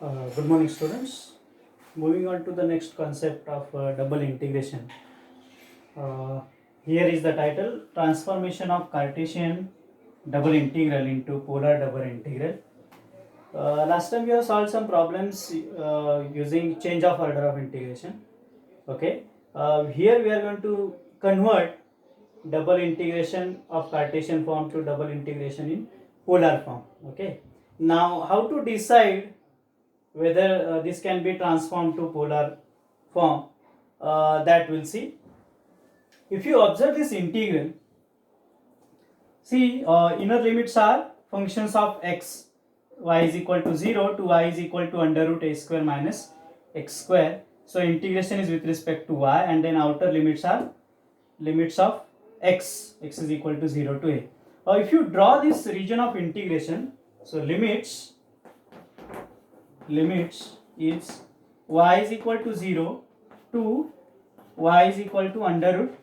Good morning, students. Moving on to the next concept of double integration. Uh, Here is the title: Transformation of Cartesian double integral into polar double integral. Last time we have solved some problems using change of order of integration. Okay. Here we are going to convert double integration of Cartesian form to double integration in polar form. Okay. Now, how to decide whether this can be transformed to polar form, that we'll see. If you observe this integral, see, inner limits are functions of x, y is equal to 0 to y is equal to under root a square minus x square. So integration is with respect to y, and then outer limits are limits of x is equal to 0 to a. If you draw this region of integration, so limits is y is equal to 0 to y is equal to under root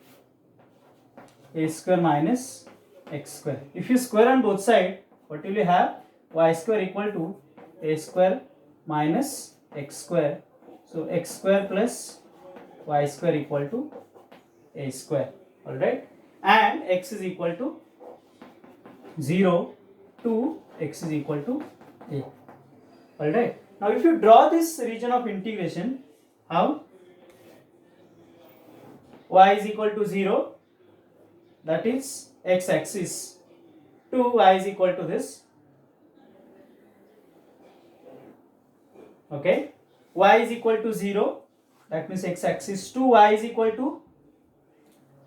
a square minus x square. If you square on both sides, what will you have? Y square equal to a square minus x square. So x square plus y square equal to a square. Alright, and x is equal to 0 to x is equal to a. Alright, now if you draw this region of integration, how? Y is equal to 0, that is x axis, to y is equal to this. Okay, y is equal to 0, that means x axis, to y is equal to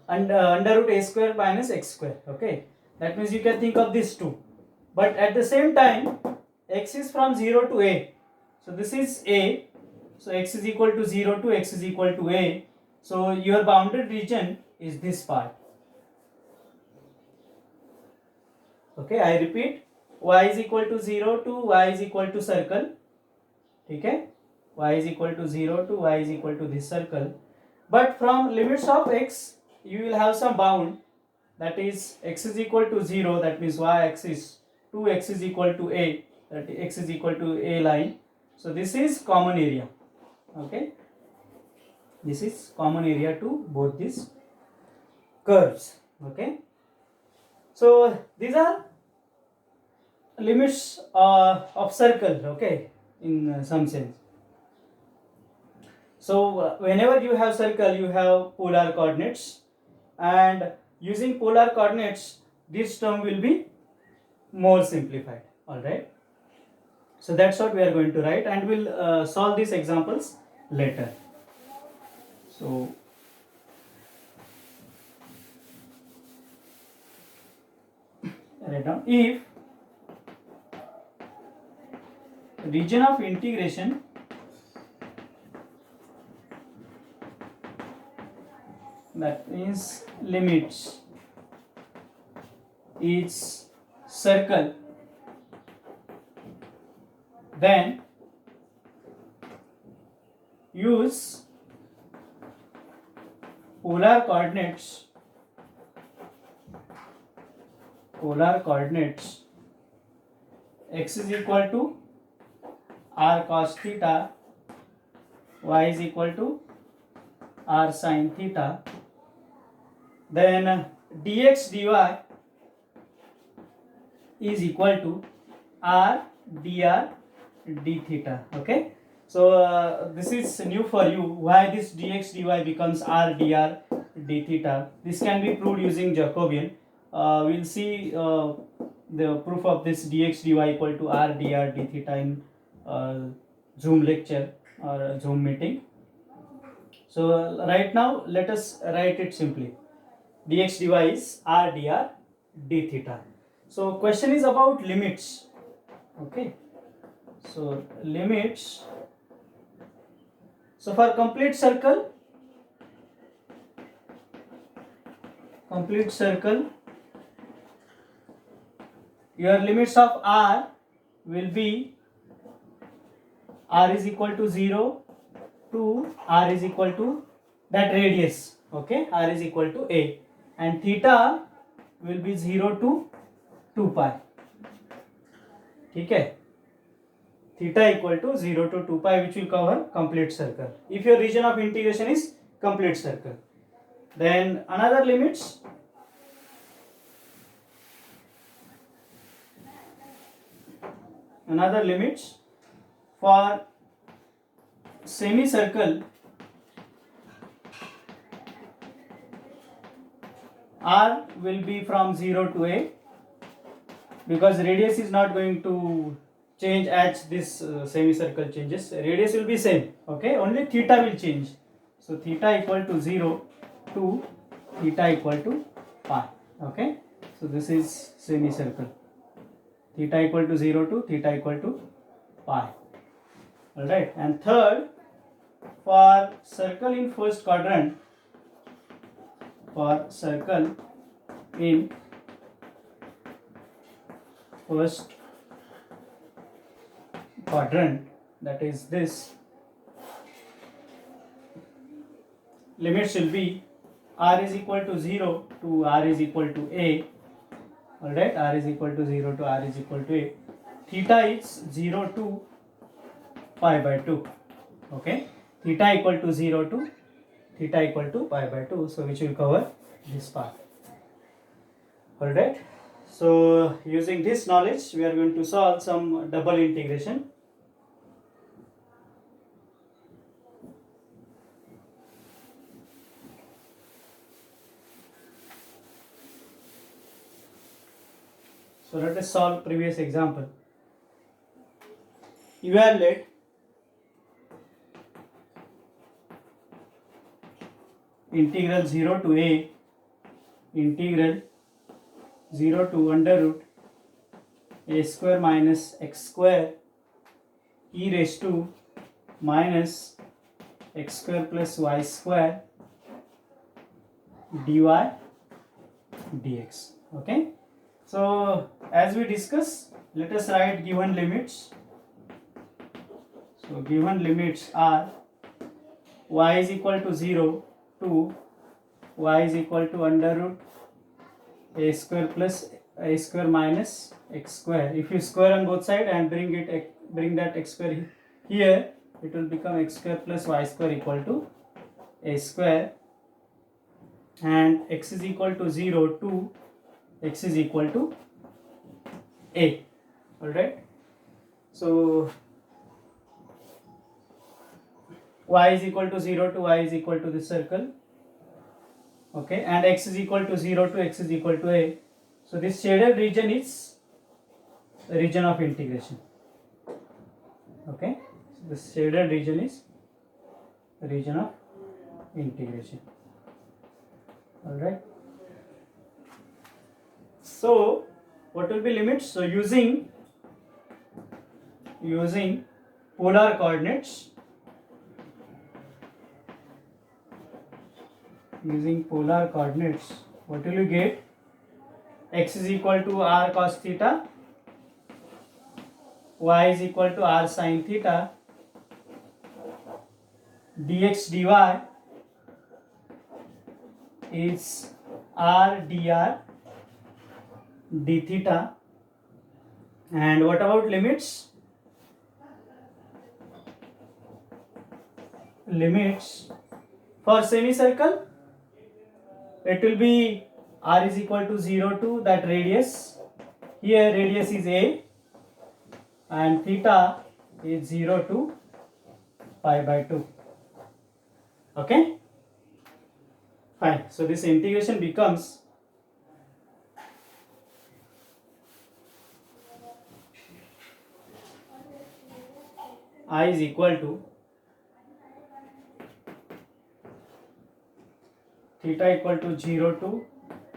under root a square minus x square. Okay, that means you can think of this too, but at the same time x is from 0 to a, so this is a, so x is equal to 0 to x is equal to a, so your bounded region is this part. Okay, I repeat, y is equal to 0 to y is equal to circle. Okay, y is equal to 0 to y is equal to this circle, but from limits of x you will have some bound, that is x is equal to 0, that means y axis, to x is equal to a, that x is equal to a line. So this is common area. Okay, this is common area to both these curves. Okay, so these are limits of circle. Okay, in some sense. So whenever you have circle, you have polar coordinates, and using polar coordinates this term will be more simplified. All right, so that's what we are going to write, and we'll solve these examples later. So write down, if region of integration that means limits is circle, then use polar coordinates x is equal to r cos theta, y is equal to r sin theta, then dx dy is equal to r dr d theta. Okay, so this is new for you, why this dx dy becomes r dr d theta. This can be proved using Jacobian. We'll see the proof of this dx dy equal to r dr d theta in Zoom lecture or Zoom meeting. So right now let us write it simply. Dx dy is r dr d theta. So question is about limits. Okay, so limits. So for complete circle, your limits of r will be r is equal to 0 to r is equal to that radius. Okay, r is equal to a, and theta will be 0 to 2 pi. ठीक है, theta equal to 0 to 2 pi, which will cover complete circle. If your region of integration is complete circle, then another limits for semicircle r will be from 0 to a, because radius is not going to change as this semicircle changes. Radius will be same, okay, only theta will change. So theta equal to 0 to theta equal to pi, okay. So this is semicircle, theta equal to 0 to theta equal to pi. Alright, and third, for circle in first quadrant, for circle in first quadrant, that is this, limits will be r is equal to 0 to r is equal to a. Alright, r is equal to 0 to r is equal to a. Theta is 0 to pi by 2, okay. Theta equal to 0 to theta equal to pi by 2, so which will cover this part. Alright, so using this knowledge we are going to solve some double integration. So let us solve previous example. Evaluate integral 0 to a, integral 0 to under root a square minus x square e raised to minus x square plus y square dy dx, okay. So as we discuss, let us write given limits. So given limits are y is equal to 0 to y is equal to under root a square plus a square minus x square. If you square on both sides and bring that x square here, it will become x square plus y square equal to a square, and x is equal to 0 to x is equal to a. Alright, so y is equal to 0 to y is equal to this circle, okay, and x is equal to 0 to x is equal to a. So this shaded region is the region of integration, okay. So this shaded region is the region of integration. Alright, so what will be limits? So using polar coordinates, what will you get? X is equal to r cos theta, y is equal to r sin theta, dx dy is r dr d theta. And what about limits? Limits for semicircle, it will be r is equal to 0 to that radius, here radius is a, and theta is 0 to pi by 2, okay. Fine, so this integration becomes I is equal to theta equal to 0 to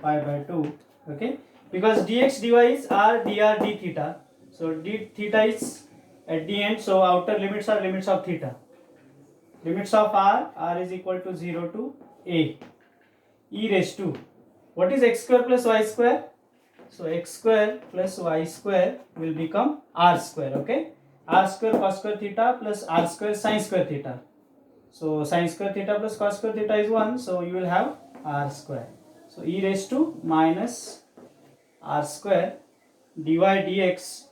pi by 2, okay, because dx dy is r dr d theta, so d theta is at the end, so outer limits are limits of theta. Limits of r is equal to 0 to a, e raised to, what is x square plus y square? So x square plus y square will become r square, okay. R square cos square theta plus r square sin square theta. So sin square theta plus cos square theta is 1, so you will have r square. So e raised to minus r square dy dx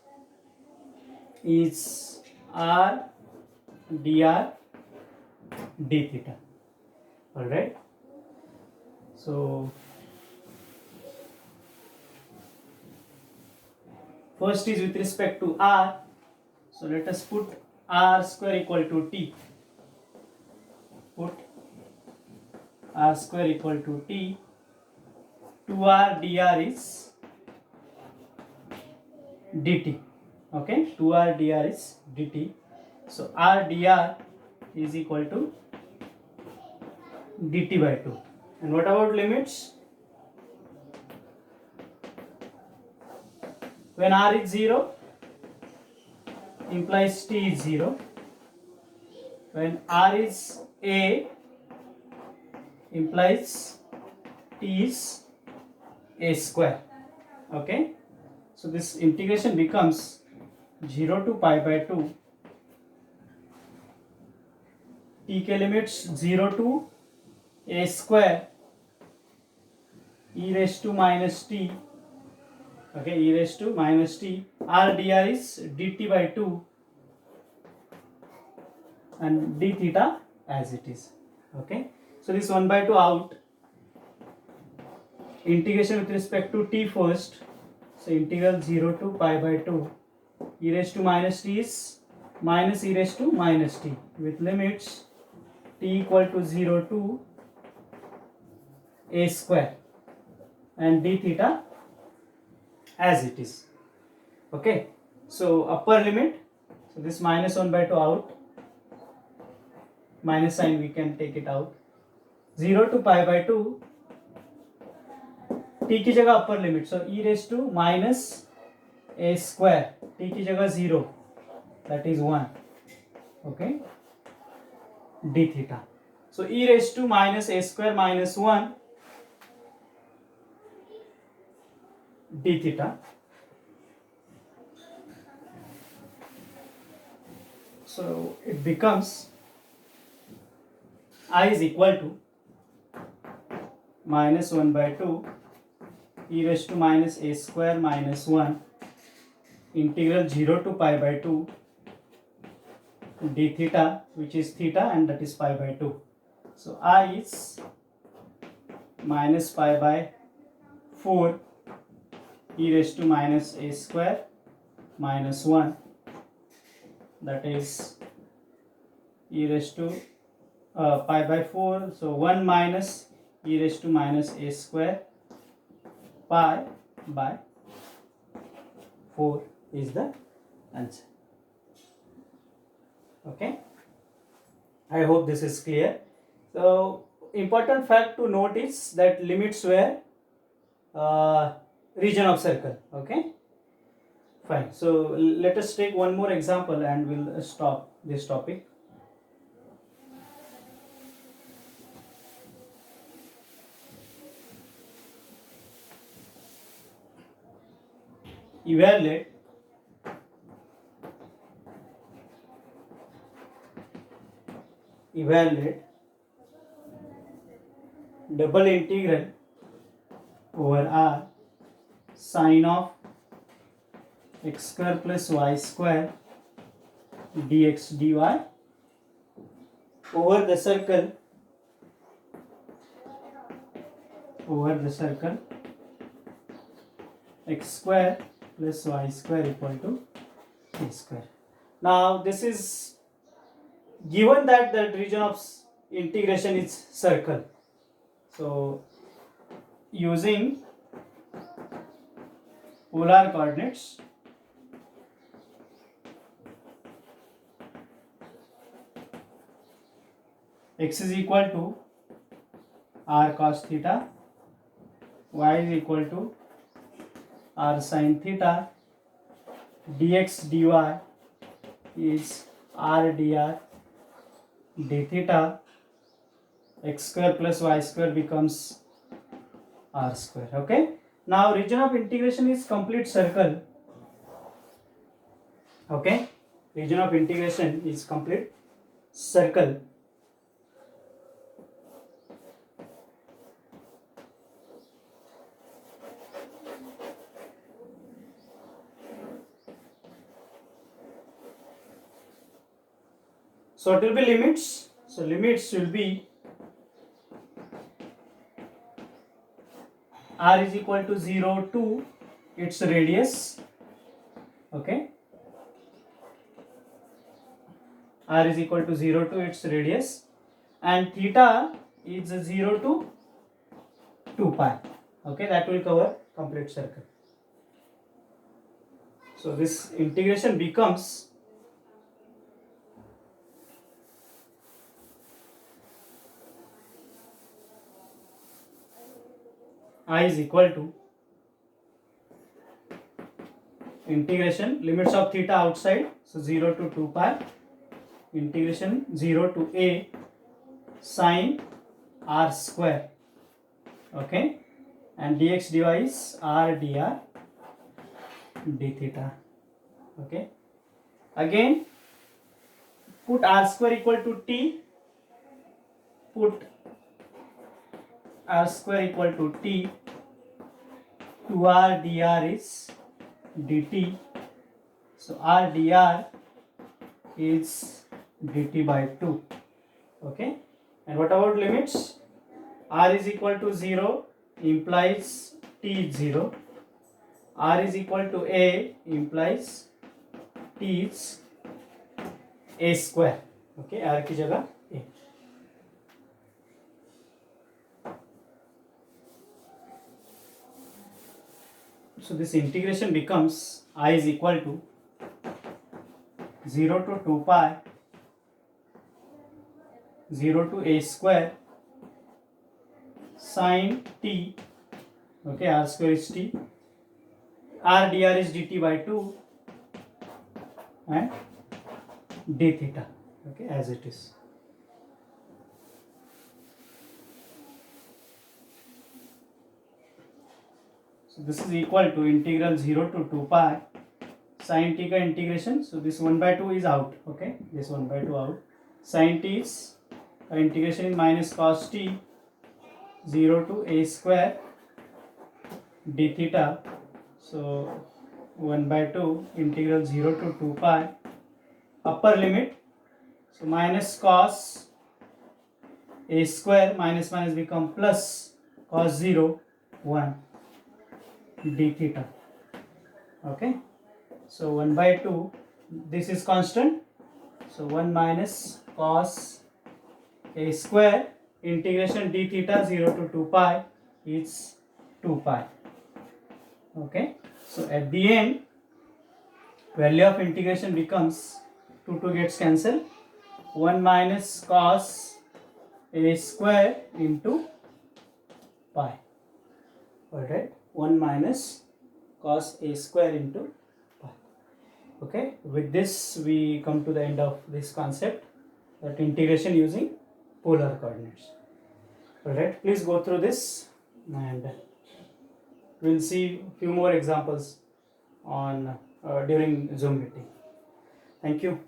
is r dr d theta. All right. So first is with respect to r. So let us put r square equal to t. Put r square equal to t. 2r dr is dt. Okay, 2r dr is dt. So r dr is equal to dt by 2. And what about limits? When r is 0 implies t is 0. When r is a implies t is a square. Okay, so this integration becomes 0 to pi by 2. t के limits 0 to a square e raised to minus t. Okay, e raised to minus t. r dr is dt by 2 and d theta as it is. Okay, so this 1 by 2 out. Integration with respect to t first. So integral 0 to pi by 2 e raised to minus t is minus e raised to minus t with limits t equal to 0 to a square and d theta as it is. Okay, so upper limit, so this minus 1 by 2 out, minus sign we can take it out. 0 to pi by 2 t की जगह upper limit, so e raised to minus a square, t की जगह 0, that is 1. Okay, d theta. So e raised to minus a square minus 1 d theta. So it becomes I is equal to minus 1 by 2 e raised to minus a square minus 1 integral 0 to pi by 2 d theta, which is theta and that is pi by 2. So I is minus pi by 4 e raised to minus a square minus 1, that is e raised to pi by 4, so 1 minus e raised to minus a square pi by 4 is the answer. Okay, I hope this is clear. So important fact to note is that limits were region of circle. Okay, fine. So let us take one more example and we'll stop this topic. Evaluate double integral over r sine of x square plus y square dx dy over the circle x square plus y square equal to a square. Now this is given that the region of integration is circle. So using polar coordinates, x is equal to r cos theta, y is equal to r sin theta, dx dy is r dr d theta, x square plus y square becomes r square. Okay, now region of integration is complete circle. Okay, region of integration is complete circle. So it will be limits. So limits will be r is equal to 0 to its radius. Okay, r is equal to 0 to its radius, and theta is 0 to 2 pi. Okay, that will cover complete circle. So this integration becomes I is equal to integration limits of theta outside, so 0 to 2 pi, integration 0 to a sine r square. Okay, and dx dy is r dr d theta. Okay, again put r square equal to t, put r square equal to t, 2r dr is dt, so r dr is dt by 2. Okay, and what about limits? R is equal to 0 implies t is 0, r is equal to a implies t is a square. Okay, r की जगह a. So this integration becomes I is equal to 0 to 2 pi, 0 to a square sine t. Okay, r square is t, r dr is dt by 2 and d theta. Okay, as it is. So this is equal to integral 0 to 2 pi sin t का integration. So this 1 by 2 is out. Okay, this 1 by 2 out. Sin t is integration is minus cos t 0 to a square d theta. So 1 by 2 integral 0 to 2 pi upper limit. So minus cos a square minus minus become plus cos 0 1 d theta. Okay, so 1 by 2, this is constant, so 1 minus cos a square integration d theta 0 to 2 pi is 2 pi. Okay, so at the end value of integration becomes 2 gets cancelled, 1 minus cos a square into pi. Alright, 1 minus cos a square into pi. Okay, with this we come to the end of this concept, that integration using polar coordinates. Alright, please go through this and we'll see few more examples on during Zoom meeting. Thank you.